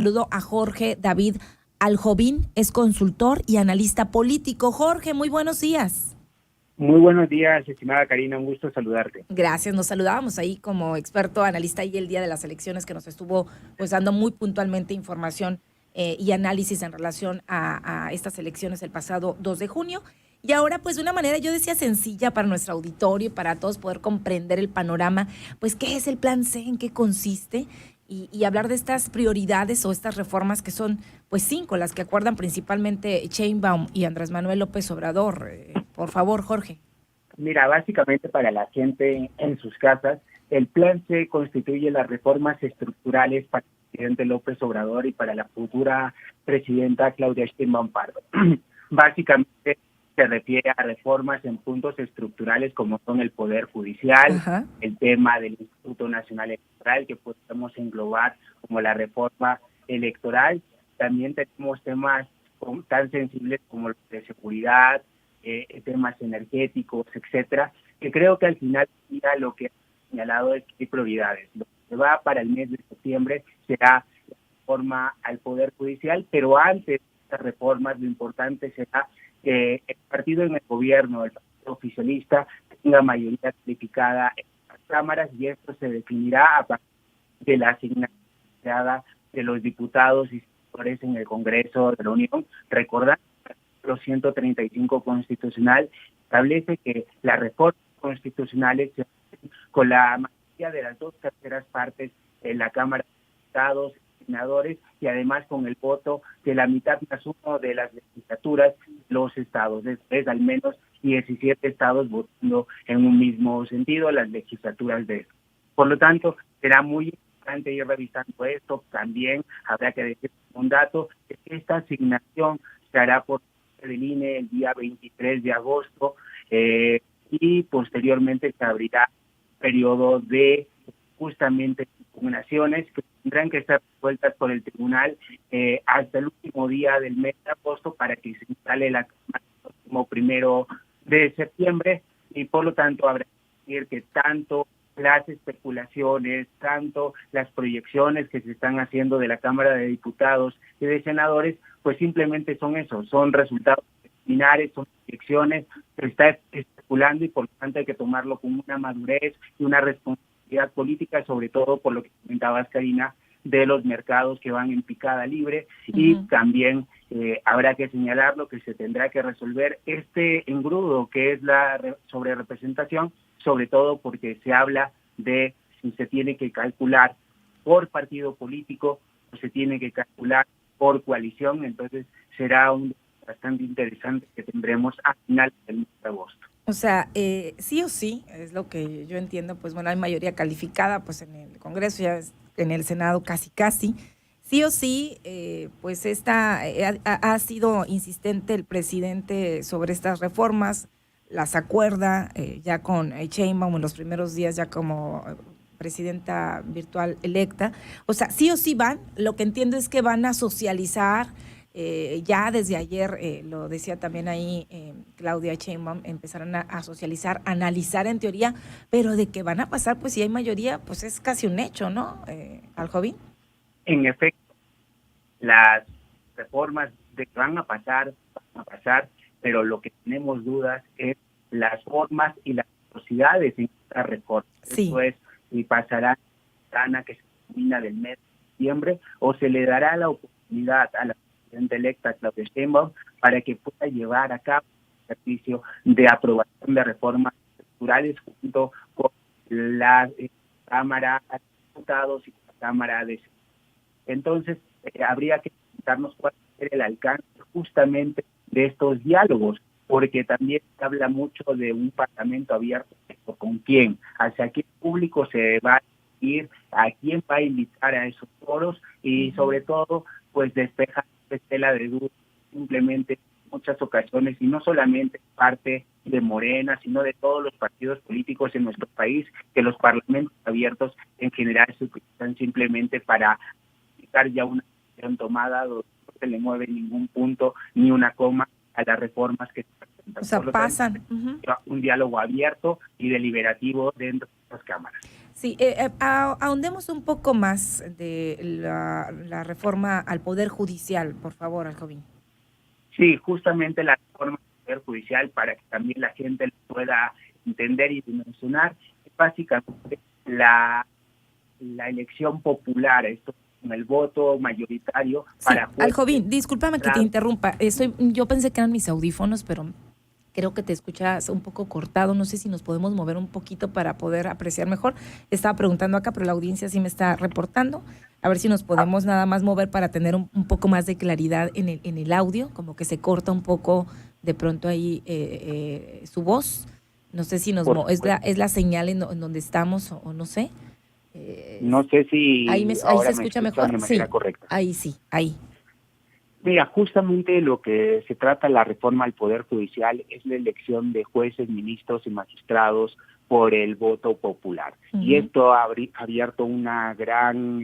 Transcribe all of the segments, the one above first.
Saludo a Jorge David Aljobín, es consultor y analista político. Jorge, muy buenos días. Muy buenos días, estimada Karina, un gusto saludarte. Gracias, nos saludábamos ahí como experto analista y el día de las elecciones que nos estuvo pues dando muy puntualmente información y análisis en relación a estas elecciones el pasado 2 de junio. Y ahora pues de una manera yo decía sencilla para nuestro auditorio y para todos poder comprender el panorama, pues qué es el plan C, en qué consiste y hablar de estas prioridades o estas reformas que son pues 5, las que acuerdan principalmente Sheinbaum y Andrés Manuel López Obrador. Por favor, Jorge. Mira, básicamente para la gente en sus casas, el plan C constituye las reformas estructurales para el presidente López Obrador y para la futura presidenta Claudia Sheinbaum Pardo. Básicamente se refiere a reformas en puntos estructurales como son el Poder Judicial, Ajá. el tema del Instituto Nacional Electoral, que podemos englobar como la reforma electoral. También tenemos temas tan sensibles como los de seguridad, temas energéticos, etcétera, que creo que al final ya lo que ha señalado es que hay prioridades. Lo que va para el mes de septiembre será la reforma al Poder Judicial, pero antes de estas reformas lo importante será que el partido en el gobierno, el partido oficialista, tenga mayoría calificada en las cámaras y esto se definirá a partir de la asignación de los diputados y senadores en el Congreso de la Unión. Recordar los 135 constitucional establece que las reformas constitucionales se hacen con la mayoría de las 2/3 partes en la Cámara de Diputados y Senadores y además con el voto de la mitad más uno de las legislaturas de los estados. Es al menos 17 estados votando en un mismo sentido las legislaturas de eso. Por lo tanto, será muy importante ir revisando esto. También habrá que decir un dato, que esta asignación se hará por del INE el día 23 de agosto y posteriormente se abrirá periodo de justamente impugnaciones que tendrán que estar resueltas por el tribunal hasta el último día del mes de agosto para que se instale la Cámara el próximo 1 de septiembre y por lo tanto habrá que decir que tanto las especulaciones, tanto las proyecciones que se están haciendo de la Cámara de Diputados y de Senadores, pues simplemente son eso, son resultados preliminares, son proyecciones, se está especulando y por lo tanto hay que tomarlo con una madurez y una responsabilidad política, sobre todo por lo que comentabas, Karina, de los mercados que van en picada libre y también habrá que señalar lo que se tendrá que resolver este engrudo que es la sobrerepresentación, sobre todo porque se habla de si se tiene que calcular por partido político o se tiene que calcular por coalición, entonces será un bastante interesante que tendremos a finales del mes de agosto. O sea, sí o sí, es lo que yo entiendo, pues bueno, hay mayoría calificada, pues en el Congreso, ya en el Senado casi. Sí o sí, pues ha sido insistente el presidente sobre estas reformas, las acuerda ya con Sheinbaum en los primeros días ya como presidenta virtual electa. O sea, sí o sí van, lo que entiendo es que van a socializar. Ya desde ayer, lo decía también ahí Claudia Sheinbaum, empezarán a socializar, a analizar en teoría, pero de que van a pasar, pues si hay mayoría, pues es casi un hecho, ¿no, Aljobín? En efecto, las reformas de que van a pasar, pero lo que tenemos dudas es las formas y las velocidades en estas reformas. Sí. Esto es, si pasará la que se termina del mes de septiembre o se le dará la oportunidad a la presidenta electa Claudia Sheinbaum para que pueda llevar a cabo el ejercicio de aprobación de reformas estructurales junto con la Cámara de Diputados y la Cámara de Senadores. Entonces, habría que preguntarnos cuál es el alcance justamente de estos diálogos, porque también se habla mucho de un parlamento abierto, ¿con quién? ¿Hacia qué público se va a ir? ¿A quién va a invitar a esos foros? Y sobre todo, pues despejar esta estela de dudas simplemente en muchas ocasiones, y no solamente parte de Morena, sino de todos los partidos políticos en nuestro país, que los parlamentos abiertos en general se utilizan simplemente para ya una decisión tomada donde no se le mueve ningún punto ni una coma a las reformas que se presentan. O sea, Por lo pasan. tanto, un diálogo abierto y deliberativo dentro de las cámaras. Sí, ahondemos un poco más de la reforma al Poder Judicial, por favor, Aljovín. Sí, justamente la reforma del Poder Judicial, para que también la gente lo pueda entender y dimensionar, es básicamente la elección popular, esto con el voto mayoritario Sí, para jueces. Aljovín, discúlpame que te interrumpa. Yo pensé que eran mis audífonos, pero creo que te escuchas un poco cortado. No sé si nos podemos mover un poquito para poder apreciar mejor. Estaba preguntando acá, pero la audiencia sí me está reportando. A ver si nos podemos nada más mover para tener un poco más de claridad en el audio, como que se corta un poco de pronto ahí su voz. No sé si Por es supuesto. la señal en donde estamos o no sé. No sé Ahí se ahora me escucha escuchan mejor. de manera Sí, correcta. ahí sí, ahí. Mira, justamente lo que se trata la reforma al Poder Judicial es la elección de jueces, ministros y magistrados por el voto popular. Y Uh-huh. esto ha abierto una gran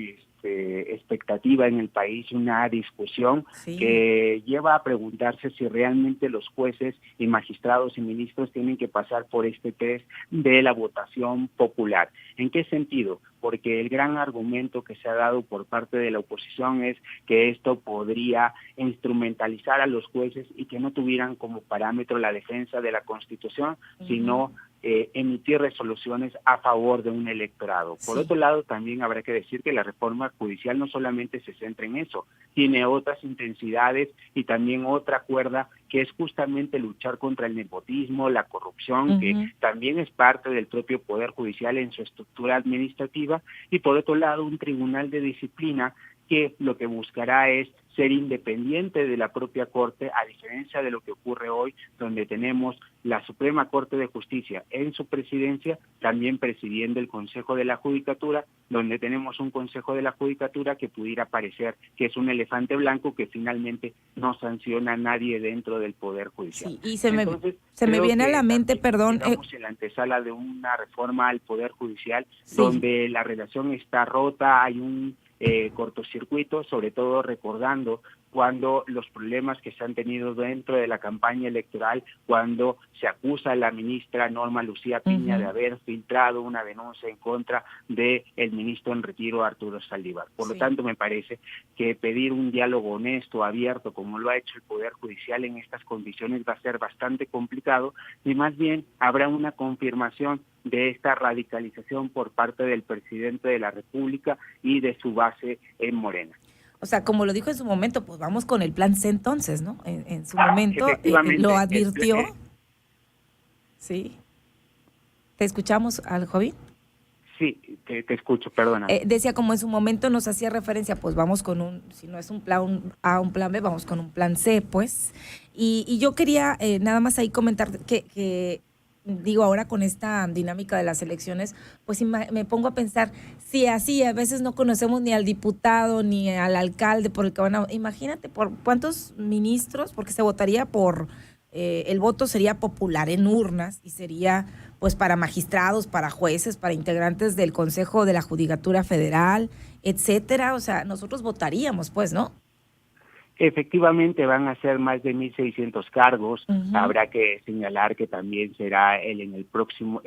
expectativa en el país, una discusión Sí. que lleva a preguntarse si realmente los jueces y magistrados y ministros tienen que pasar por este test de la votación popular. ¿En qué sentido? Porque el gran argumento que se ha dado por parte de la oposición es que esto podría instrumentalizar a los jueces y que no tuvieran como parámetro la defensa de la Constitución, Uh-huh. sino emitir resoluciones a favor de un electorado. Por Sí. otro lado, también habrá que decir que la reforma judicial no solamente se centra en eso, tiene otras intensidades y también otra cuerda que es justamente luchar contra el nepotismo, la corrupción, que Uh-huh. también es parte del propio Poder Judicial en su estructura administrativa, y por otro lado un tribunal de disciplina que lo que buscará es ser independiente de la propia Corte, a diferencia de lo que ocurre hoy, donde tenemos la Suprema Corte de Justicia en su presidencia, también presidiendo el Consejo de la Judicatura, donde tenemos un Consejo de la Judicatura que pudiera parecer que es un elefante blanco que finalmente no sanciona a nadie dentro del Poder Judicial. Sí, y Entonces, se me creo viene a la que mente, también perdón, llegamos en la antesala de una reforma al Poder Judicial, sí. donde la relación está rota, hay un cortocircuito, sobre todo recordando cuando los problemas que se han tenido dentro de la campaña electoral, cuando se acusa a la ministra Norma Lucía Piña Uh-huh. de haber filtrado una denuncia en contra del ministro en retiro Arturo Saldívar. Por lo Sí. tanto, me parece que pedir un diálogo honesto, abierto, como lo ha hecho el Poder Judicial en estas condiciones va a ser bastante complicado, y más bien habrá una confirmación de esta radicalización por parte del presidente de la República y de su base en Morena. O sea, como lo dijo en su momento, pues vamos con el plan C entonces, ¿no? En su momento lo Efectivamente, advirtió. Sí. ¿Te escuchamos, Aljovín? sí, te escucho, perdóname. Decía como en su momento nos hacía referencia, pues vamos con si no es un plan A, un plan B, vamos con un plan C, pues. Y yo quería nada más ahí comentar que digo, ahora con esta dinámica de las elecciones, pues me pongo a pensar, si así a veces no conocemos ni al diputado ni al alcalde por el que van a... Imagínate por cuántos ministros, porque se votaría por... el voto sería popular en urnas y sería pues para magistrados, para jueces, para integrantes del Consejo de la Judicatura Federal, etcétera. O sea, nosotros votaríamos, pues, ¿no? Efectivamente van a ser más de 1,600 cargos. Uh-huh. Habrá que señalar que también será en el próximo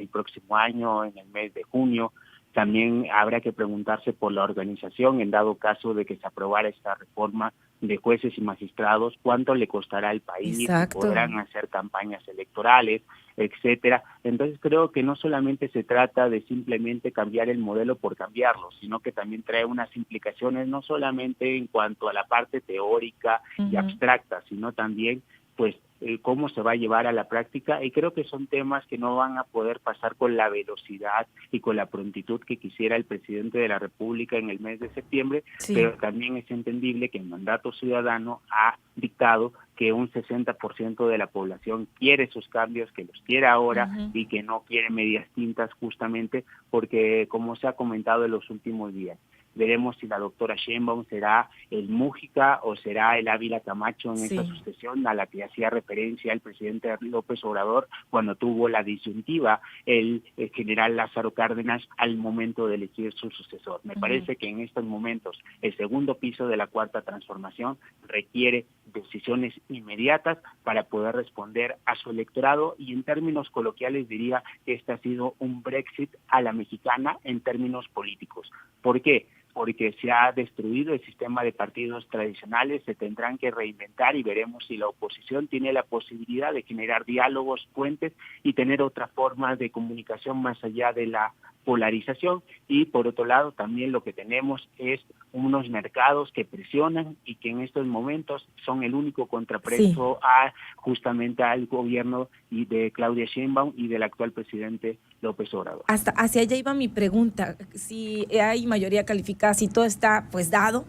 año, en el mes de junio. También habrá que preguntarse por la organización, en dado caso de que se aprobara esta reforma de jueces y magistrados, cuánto le costará al país, si Exacto. podrán hacer campañas electorales, etcétera. Entonces creo que no solamente se trata de simplemente cambiar el modelo por cambiarlo, sino que también trae unas implicaciones no solamente en cuanto a la parte teórica y Uh-huh. abstracta, sino también pues cómo se va a llevar a la práctica, y creo que son temas que no van a poder pasar con la velocidad y con la prontitud que quisiera el presidente de la República en el mes de septiembre, Sí. pero también es entendible que el mandato ciudadano ha dictado que un 60% de la población quiere sus cambios, que los quiere ahora Uh-huh. y que no quiere medias tintas, justamente porque, como se ha comentado en los últimos días, veremos si la doctora Sheinbaum será el Mújica o será el Ávila Camacho en esta sucesión a la que hacía referencia el presidente López Obrador cuando tuvo la disyuntiva el general Lázaro Cárdenas al momento de elegir su sucesor. Me parece que en estos momentos el segundo piso de la Cuarta Transformación requiere decisiones inmediatas para poder responder a su electorado, y en términos coloquiales diría que este ha sido un Brexit a la mexicana en términos políticos. ¿Por qué? Porque se ha destruido el sistema de partidos tradicionales, se tendrán que reinventar y veremos si la oposición tiene la posibilidad de generar diálogos, puentes y tener otra forma de comunicación más allá de la polarización. Y por otro lado también lo que tenemos es unos mercados que presionan y que en estos momentos son el único contrapeso a justamente al gobierno y de Claudia Sheinbaum y del actual presidente López Obrador. Hasta hacia allá iba mi pregunta, si hay mayoría calificada, si todo está pues dado,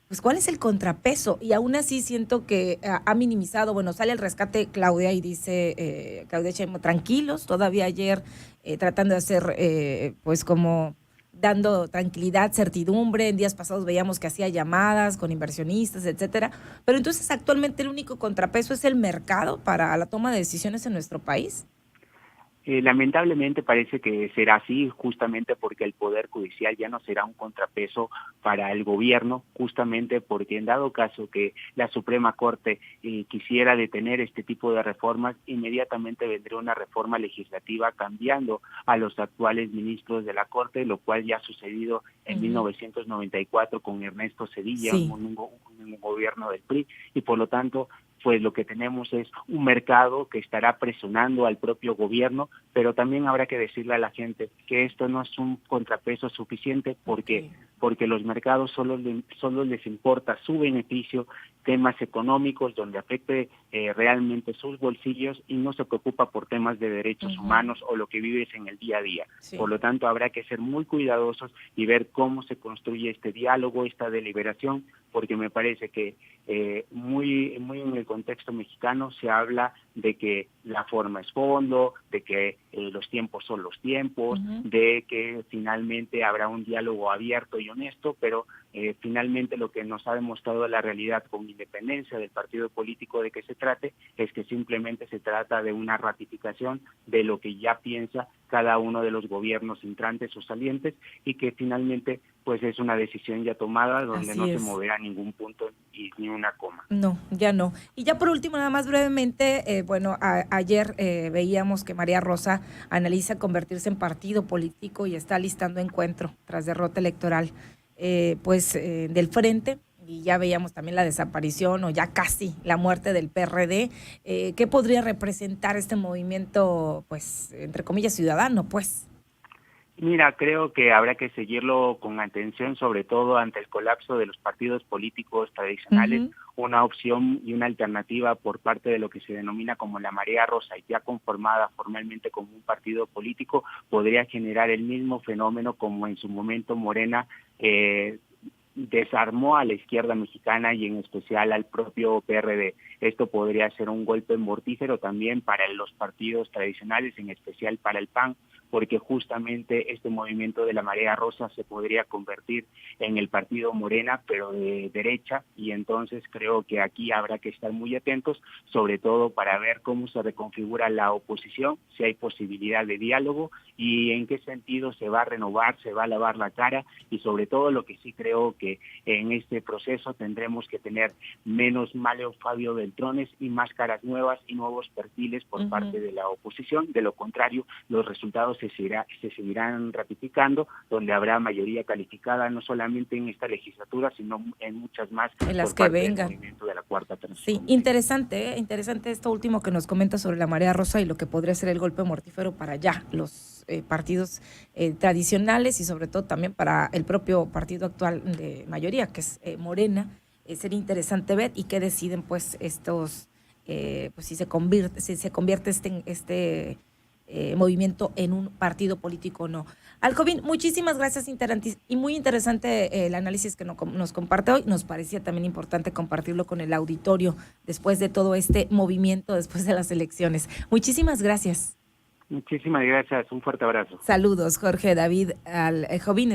pues ¿cuál es el contrapeso? Y aún así siento que ha minimizado, bueno, sale el rescate Claudia y dice Claudia Sheinbaum, tranquilos, todavía ayer tratando de hacer pues como dando tranquilidad, certidumbre. En días pasados veíamos que hacía llamadas con inversionistas, etcétera. Pero entonces actualmente el único contrapeso es el mercado para la toma de decisiones en nuestro país. Lamentablemente parece que será así, justamente porque el Poder Judicial ya no será un contrapeso para el gobierno, justamente porque en dado caso que la Suprema Corte quisiera detener este tipo de reformas, inmediatamente vendría una reforma legislativa cambiando a los actuales ministros de la Corte, lo cual ya ha sucedido en 1994 con Ernesto Zedilla, un gobierno del PRI, y por lo tanto pues lo que tenemos es un mercado que estará presionando al propio gobierno, pero también habrá que decirle a la gente que esto no es un contrapeso suficiente porque los mercados solo les importa su beneficio, temas económicos donde afecte realmente sus bolsillos y no se preocupa por temas de derechos humanos o lo que vives en el día a día. Por lo tanto, habrá que ser muy cuidadosos y ver cómo se construye este diálogo, esta deliberación, porque me parece que muy en el contexto mexicano se habla de que la forma es fondo, de que los tiempos son los tiempos, de que finalmente habrá un diálogo abierto y honesto, pero finalmente lo que nos ha demostrado la realidad, con independencia del partido político de que se trate, es que simplemente se trata de una ratificación de lo que ya piensa cada uno de los gobiernos entrantes o salientes, y que finalmente pues es una decisión ya tomada donde no se moverá ningún punto y ni una coma. No, ya no. Y ya por último, nada más brevemente, ayer veíamos que María Rosa analiza convertirse en partido político y está listando encuentro tras derrota electoral del Frente, y ya veíamos también la desaparición o ya casi la muerte del PRD. ¿Qué podría representar este movimiento, pues, entre comillas, ciudadano, pues? Mira, creo que habrá que seguirlo con atención, sobre todo ante el colapso de los partidos políticos tradicionales. Una opción y una alternativa por parte de lo que se denomina como la Marea Rosa, ya conformada formalmente como un partido político, podría generar el mismo fenómeno como en su momento Morena desarmó a la izquierda mexicana y en especial al propio PRD. Esto podría ser un golpe mortífero también para los partidos tradicionales, en especial para el PAN, porque justamente este movimiento de la Marea Rosa se podría convertir en el partido Morena, pero de derecha, y entonces creo que aquí habrá que estar muy atentos, sobre todo para ver cómo se reconfigura la oposición, si hay posibilidad de diálogo y en qué sentido se va a renovar, se va a lavar la cara, y sobre todo lo que sí creo que en este proceso tendremos que tener menos Mario Fabio Beltrones y más caras nuevas y nuevos perfiles por parte de la oposición. De lo contrario, los resultados se seguirán ratificando, donde habrá mayoría calificada no solamente en esta legislatura, sino en muchas más en las que vengan. Del movimiento de la Cuarta Transformación. Sí, interesante esto último que nos comenta sobre la Marea Rosa y lo que podría ser el golpe mortífero para ya los partidos tradicionales y sobre todo también para el propio partido actual de mayoría, que es Morena. Sería interesante ver y qué deciden pues estos, pues si se convierte este movimiento en un partido político o no. Aljovín, muchísimas gracias, y muy interesante el análisis que nos comparte hoy. Nos parecía también importante compartirlo con el auditorio después de todo este movimiento, después de las elecciones. Muchísimas gracias. Muchísimas gracias, un fuerte abrazo. Saludos, Jorge David Aljovín.